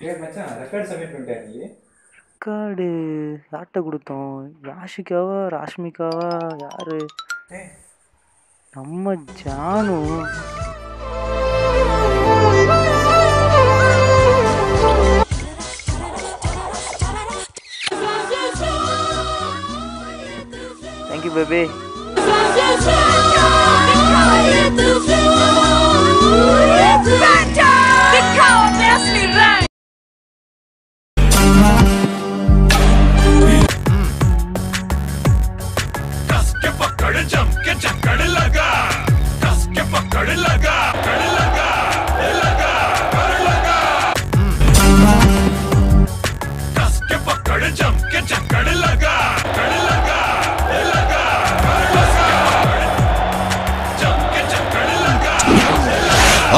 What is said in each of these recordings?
மச்சான் record submit பண்ணிட்டேன் நீ. ரெக்கார்டு யார்கிட்ட கொடுத்தோம்? யாஷிகாவா ராஷ்மிகாவா யாரு? நம்ம Janu. Thank you baby.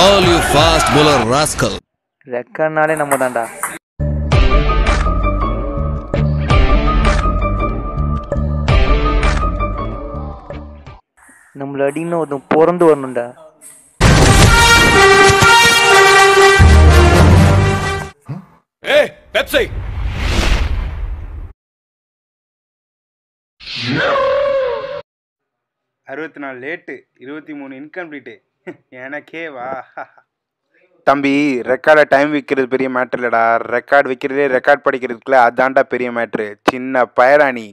All you fast bowler rascal. ரெக்கார்ட்னாலே நம்ம தான்டா. நம்மள அடின்னு ஒருத்தன் பிறந்து வரணும்டா. Hey, Pepsi. அறுபத்தி நாலு லேட்டு, 23 இன்கம்ப்ளீட்டு. எனக்கே வா. தம்பி, ரெக்கார்டை டைம் விற்கிறது பெரிய மேட்ரு இல்லடா. ரெக்கார்டு விற்கிறதே ரெக்கார்ட் படிக்கிறதுக்குள்ள அதான்டா பெரிய மேட்ரு. சின்ன பயராணி.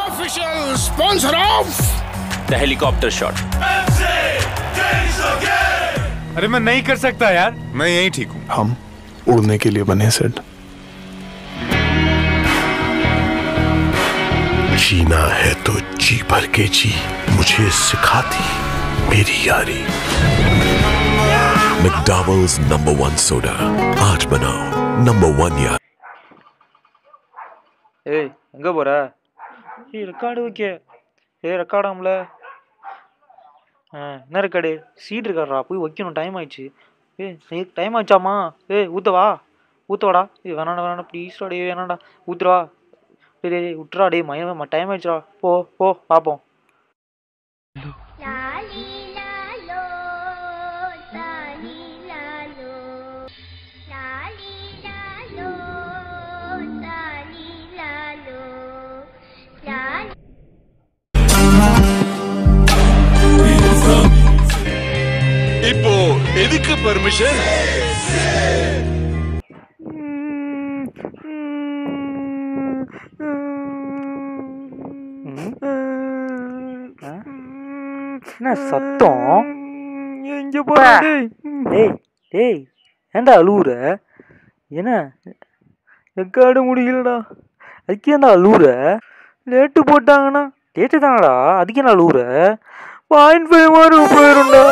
Official sponsor of the helicopter shot. अरे मैं नहीं कर सकता यार. मैं यही ठीक हूँ. हम उड़ने के लिए बने सेठ. जीना है तो जी भर के जी. मुझे सिखाती मेरी यारी. McDowell's number 1 soda. आज बनाओ number 1 यार. ஏய் எங்கே போகிற? ரெக்கார்டு வைக்க. ரெக்கார்டாம்ல. என்ன ரெக்கார்டு? சீட் இருக்காரா? போய் வைக்கணும். டைம் ஆயிடுச்சு. டைம் ஆயிடுச்சாமா? ஊற்றவா? ஊற்றவாடா. வேணாடா ப்ளீஸ்டா. டே வேணாடா. ஊற்றுவா. டே விட்டுறா. டே டைம் ஆயிடுச்சுடா. போ போ பார்ப்போம். இப்போ எதுக்கு பர்மிஷன்? என்ன சத்தம்? எங்க போற? டேய் டேய் ஏன்டா அழுவுற? என்ன ரெக்கார்டு முடியலடா. அதுக்கு ஏன்டா அழுவுற? லேட்டு போட்டாங்கண்ணா. லேட்டு தானடா. அதுக்கு என்ன அழுவுற? 0.5 மார்க் போயிரும்டா.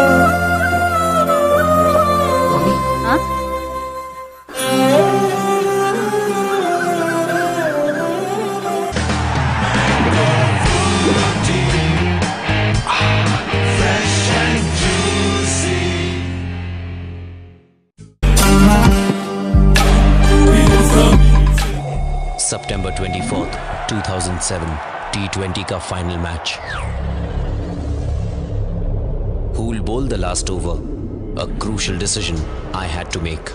September 24th, 2007, T20 का final match. Who will bowl the last over? A crucial decision I had to make.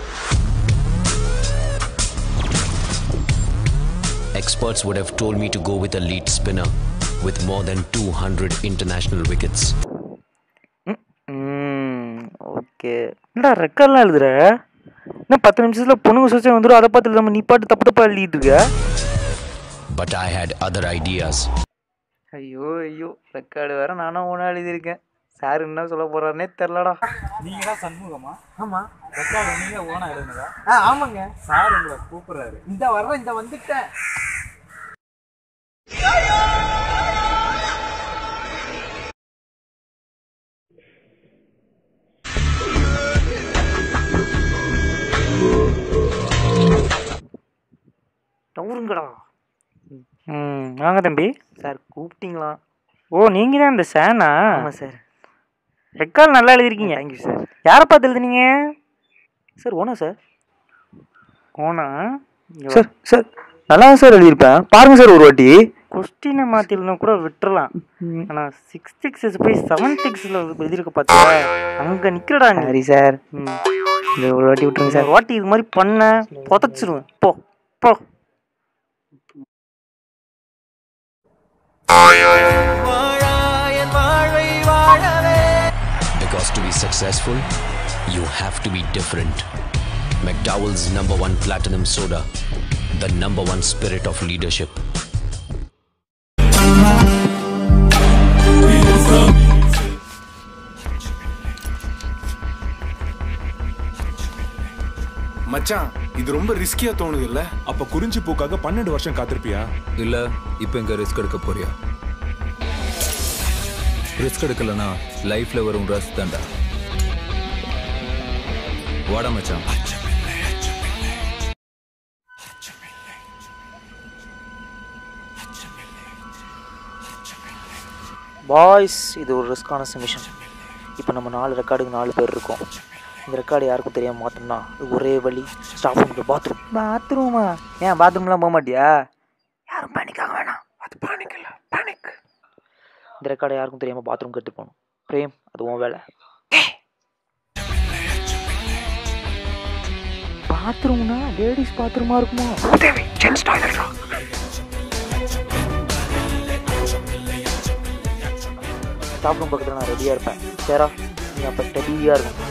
Experts would have told me to go with a lead spinner with more than 200 international wickets. Okay. என்னடா ரெக்கார்ட்லாம் எழுதுற? இன்னும் 10 நிமிஷத்துல பொண்ணுங்க சோசியம் வந்துடும். அதை பார்த்து நம்ம நீ பாட்டு தப்பு தப்பா எழுதிட்டு இருக்க. But I had other ideas. ஐயோ ஐயோ ரெக்கார்டு வேற நானும் ஒன்றா எழுதியிருக்கேன். சார் என்ன சொல்ல போறாருன்னே தெரிலடா. நீங்க தான் சண்முகமா? ஆமா. ரெக்கார்டு நீங்க ஓனா எழுதுனதா? ஆமாங்க. சார் உங்களை கூப்பிடுறாரு. இந்த வர்ற இந்த வந்துட்டேன். டவுருங்கடா. வாங்க தம்பி. சார் கூப்பிட்டீங்களா? ஓ நீங்கள் தான் இந்த சேனா? ஆமாம் சார். ரெக்கார்டு நல்லா எழுதிருக்கீங்க. Thank you sir. யாரை பார்த்து எழுதுனீங்க? சார் ஓனா சார். ஓனா சார்? சார் நல்லா சார் எழுதியிருப்பேன். பாருங்கள் சார் ஒரு வாட்டி. கொஸ்டினை மாற்றினா கூட விட்டுறலாம். ஆனால் 6 6 போய் 7 6 எழுதியிருக்க பார்த்தா அங்கே நிற்கிறடா. சரி சார். இந்த ஒரு வாட்டி விட்டுருங்க சார். வாட்டி இது மாதிரி பண்ண புதைச்சிருவேன். போ போ. Because to be successful, you have to be different. McDowell's #1 Platinum Soda, the #1 spirit of leadership. மச்சான், இது ரொம்ப ரிஸ்கியா தோணுது இல்ல? அப்ப குறிஞ்சி பூக்காக 12 வருஷம் காத்திருப்பியா? இல்ல இப்ப எங்க ரிஸ்க் எடுக்க போறியா? ரிஸ்க் எடுக்கலனா லைஃப்ல வரும் ரஸ் தாண்டா. வாடா மச்சான். பாய்ஸ், இது ஒரு ரிஸ்கான சமிஷன். இப்போ நம்ம 4 ரெக்கார்டுக்கு 4 பேர் இருக்கோம். இந்த ரெக்கார்டு யாருக்கும் தெரியாமல் மாற்றோம்னா ஒரே வழி, ஸ்டாஃப் ரூமில் பாத்ரூமா? ஏன் பாத்ரூம்லாம் போக மாட்டியா? யாரும் பேனிக்காக வேணாம். அது பேனிக் இல்லை, பேனிக். இந்த ரெக்கார்டை யாருக்கும் தெரியாமல் பாத்ரூம் கட்டு போகணும். பிரேம், அது உன் வேலை. பாத்ரூம்னா லேடிஸ் பாத்ரூமா இருக்குமா? ஸ்டாஃப் ரூம் பக்கத்தில் நான் ரெடியாக இருப்பேன். சேரா, நீ அப்போ ஸ்டடியாக இருக்கும்.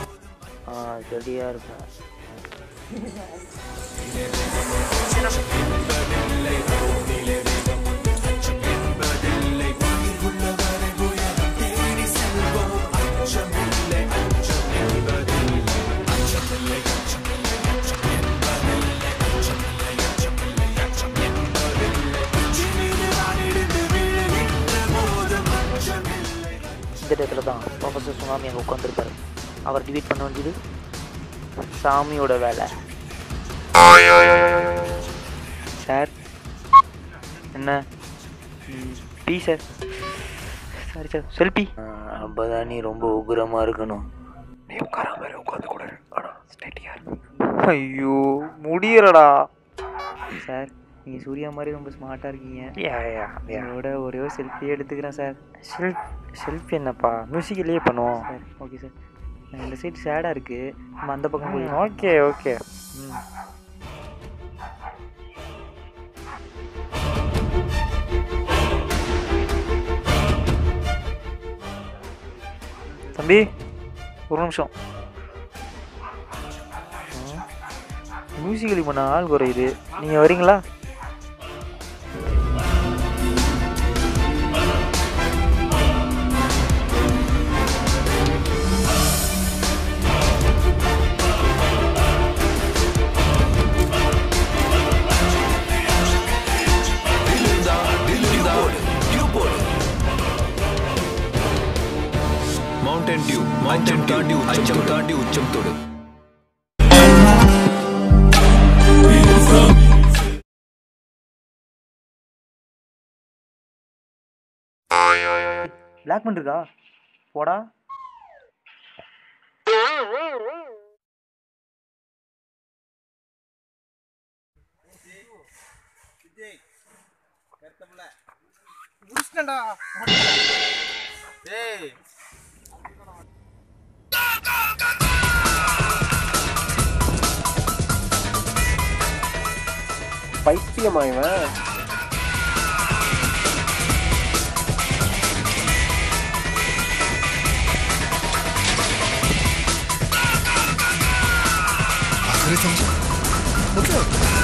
ரெடியாக இருப்பேன். இந்த இடத்துல தான் ப்ரொஃபஸர் சுனாமி அங்கே உட்காந்துருப்பாரு. அவர் டிபேட் பண்ண வேண்டியது சாமியோட வேலை. சார் என்ன பி சார்? Sorry sir, selfie. அப்போதான் நீ ரொம்ப உக்ரமாக இருக்கணும். நீ உட்கார மாதிரி உட்காந்து கூட ஸ்டேட்டியாக. ஐயோ முடியலடா சார். நீங்கள் சூர்யா மாதிரி ரொம்ப ஸ்மார்ட்டாக இருக்கீங்க. அதோட ஒரே ஒரு செல்ஃபி எடுத்துக்கிறேன் சார். செல்ஃபி என்னப்பா, மியூசிக்கிலேயே பண்ணுவோம் சார். Okay sir. இந்த சைட் சேடாக இருக்குது, நம்ம அந்த பக்கம் போய். Okay okay. தம்பி ஒரு நிமிஷம். மியூசிக்கலி பண்ண ஆள் குறையுது, நீங்கள் வரீங்களா? மவுண்டன் டியூ, மவுண்டன் தாண்டி உச்சம் தாண்டி உச்சம் தொடு. பிளாக் பண்ணிருக்கா போடா. பைத்தியமாய்வன். समझा मतलब